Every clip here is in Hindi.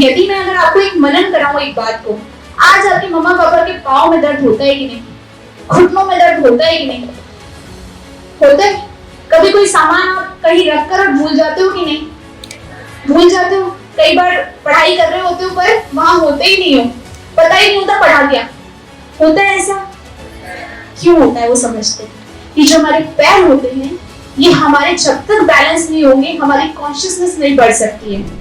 यदि मैं अगर आपको एक मनन कराऊं एक बात को, आज आपके मम्मा पापा के पाँव में दर्द होता है कि नहीं, घुटनों में दर्द होता है कि नहीं, होता है। कभी कोई सामान आप कहीं रख कर और भूल जाते हो कि नहीं, भूल जाते हो। कई बार पढ़ाई कर रहे होते हो पर वहां होते ही नहीं हो, पता ही नहीं होता पढ़ा क्या, होता है ऐसा। क्यों होता है वो समझते हैं कि जो हमारे पैर होते हैं ये हमारे जब तक बैलेंस नहीं होंगे हमारी कॉन्शियसनेस नहीं बढ़ सकती है।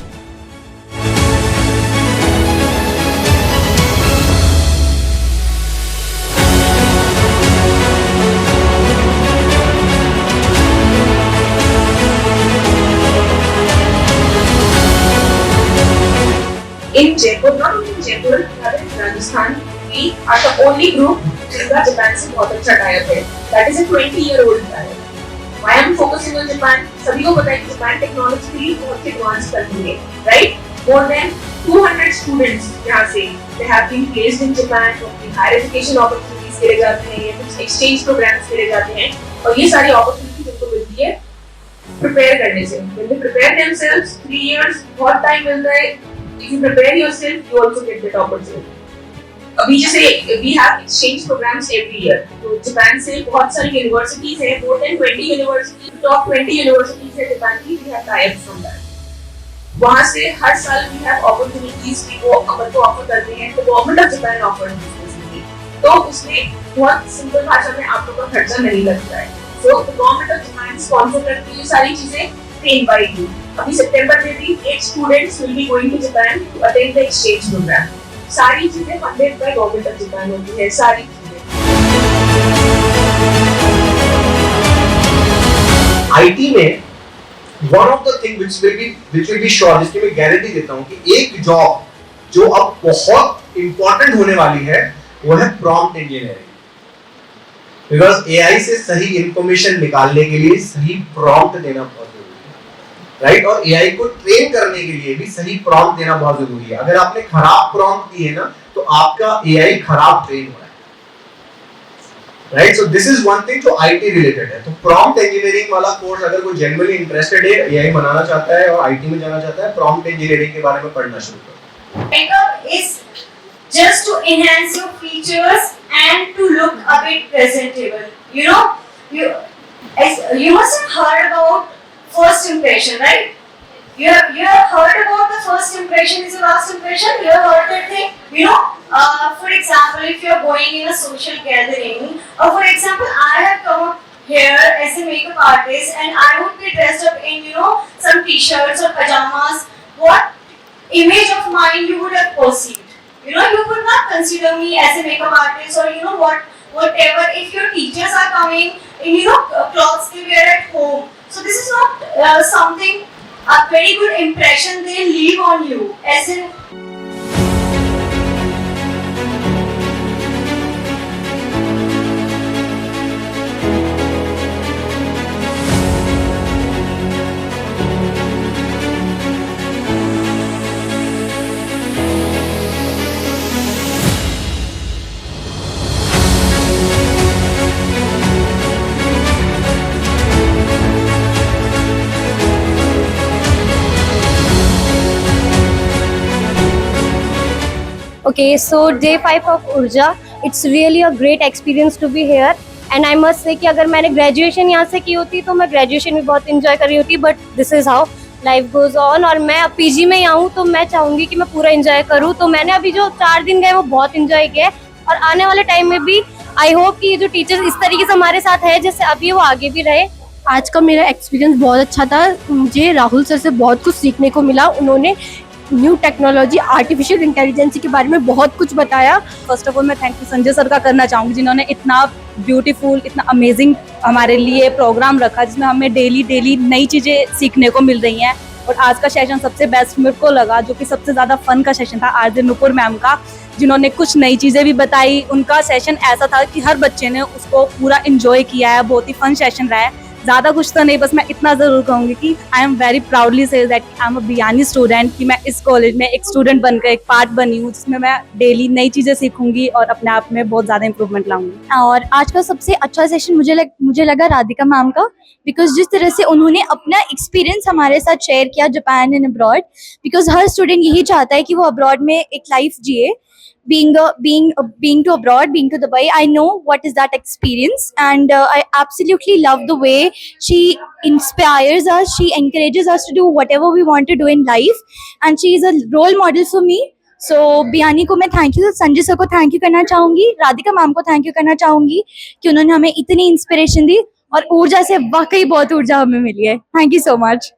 In Jaipur, not only in Jaipur, but in Rajasthan, we are the only group जिनका जापान से बहुत अच्छा टाइप है। That is a 20-year-old type. Why I'm focusing on Japan? सभी को पता है कि जापान टेक्नोलॉजिकली बहुत एडवांस करती है, right? More than 200 students यहाँ से they have been placed in Japan, तो अपनी higher education opportunities के लिए जाते हैं या कुछ exchange programs के लिए जाते हैं, और ये सारी opportunities उनको मिलती है prepare करने से। When they prepare themselves, 3 years बहुत time मिलता है। If you prepare yourself, you also get that opportunity. अभी जैसे we have exchange programs every year. तो जापान से बहुत सारी universities हैं, more than 20 universities, top 20 universities है जापान की, we have tie-ups from that. वहाँ से हर साल we have opportunities कि वो अपन को offer करते हैं, तो government of Japan offers basically. तो उसमें बहुत simple भाषा में आप लोगों का खर्चा नहीं लगता है. So the government of Japan sponsor करती है सारी चीजें trained by you. अभी सितंबर में भी 8 students will be going to Japan to attend the exchange program. सारी चीजें funded by government of Japan होती है, सारी चीजें। IT में one of the thing which will be sure, जिसकी मैं गारंटी देता हूँ कि एक जॉब जो अब बहुत important होने वाली है वो है prompt engineering. Because AI से सही information निकालने के लिए सही prompt देना बहुत राइट और एआई को ट्रेन करने के लिए भी सही प्रॉम्प्ट देना बहुत जरूरी है। अगर आपने खराब प्रॉम्प्ट दिए ना तो आपका एआई खराब ट्रेन हो रहा है, right. So this is one thing जो आईटी रिलेटेड है। तो प्रॉम्प्ट इंजीनियरिंग वाला कोर्स अगर कोई जेन्युइनली इंटरेस्टेड है, एआई बनाना चाहता है और आईटी में जाना चाहता है, प्रॉम्प्ट इंजीनियरिंग के बारे में पढ़ना शुरू करो। Makeup is just to enhance your features and to look a bit presentable. You know, you must have heard about first impression, right? You have heard about the first impression is the last impression. You have heard that thing. You know, for example, if you are going in a social gathering, or for example, I have come here as a makeup artist, and I would be dressed up in some t-shirts or pajamas. What image of mine you would have perceived? You would not consider me as a makeup artist, or whatever. If your teachers are coming in clothes they wear at home. So this is not something, a very good impression they leave on you, as in Okay, so day 5 of Urja, it's really a great experience to be here. And I must say कि अगर मैंने ग्रेजुएशन यहाँ से की होती तो मैं ग्रेजुएशन भी बहुत इंजॉय कर रही होती, but this is how life goes on. और मैं अब पीजी में आऊँ तो मैं चाहूँगी कि मैं पूरा इंजॉय करूँ। तो मैंने अभी जो 4 दिन गए वो बहुत इंजॉय किया है, और आने वाले टाइम में भी आई होप कि जो टीचर्स इस तरीके से हमारे साथ है जैसे अभी, वो आगे भी रहे। आज का मेरा एक्सपीरियंस बहुत अच्छा था। मुझे राहुल सर से बहुत कुछ सीखने को मिला। उन्होंने न्यू टेक्नोलॉजी, आर्टिफिशियल इंटेलिजेंस के बारे में बहुत कुछ बताया। फर्स्ट ऑफ ऑल मैं थैंक यू संजय सर का करना चाहूँगी, जिन्होंने इतना ब्यूटीफुल, इतना अमेजिंग हमारे लिए प्रोग्राम रखा, जिसमें हमें डेली नई चीज़ें सीखने को मिल रही हैं। और आज का सेशन सबसे बेस्ट मेरे को लगा, जो कि सबसे ज़्यादा फन का सेशन था आरजे नुपुर मैम का, जिन्होंने कुछ नई चीज़ें भी बताई। उनका सेशन ऐसा था कि हर बच्चे ने उसको पूरा इंजॉय किया है, बहुत ही फन सेशन रहा है। ज़्यादा कुछ तो नहीं, बस मैं इतना ज़रूर कहूँगी कि I am very proudly say that I am a Biyani student, कि मैं इस कॉलेज में एक स्टूडेंट बनकर एक पार्ट बनी हूँ, जिसमें मैं डेली नई चीज़ें सीखूंगी और अपने आप में बहुत ज़्यादा इंप्रूवमेंट लाऊंगी। और आज का सबसे अच्छा सेशन मुझे लगा राधिका मैम का, बिकॉज जिस तरह से उन्होंने अपना एक्सपीरियंस हमारे साथ शेयर किया Japan and abroad, because her student यही चाहता है कि वो अब्रॉड में एक लाइफ जिए, being to abroad, being to Dubai. I know what is that experience, and I absolutely love the way she inspires us, she encourages us to do whatever we want to do in life, and she is a role model for me. So Biyani को मैं थैंक यू, संजय सर को थैंक यू करना चाहूंगी, राधिका मैम को थैंक यू करना चाहूंगी कि उन्होंने हमें इतनी इंस्पिरेशन दी और ऊर्जा से वाकई बहुत ऊर्जा हमें मिली है। Thank you so much.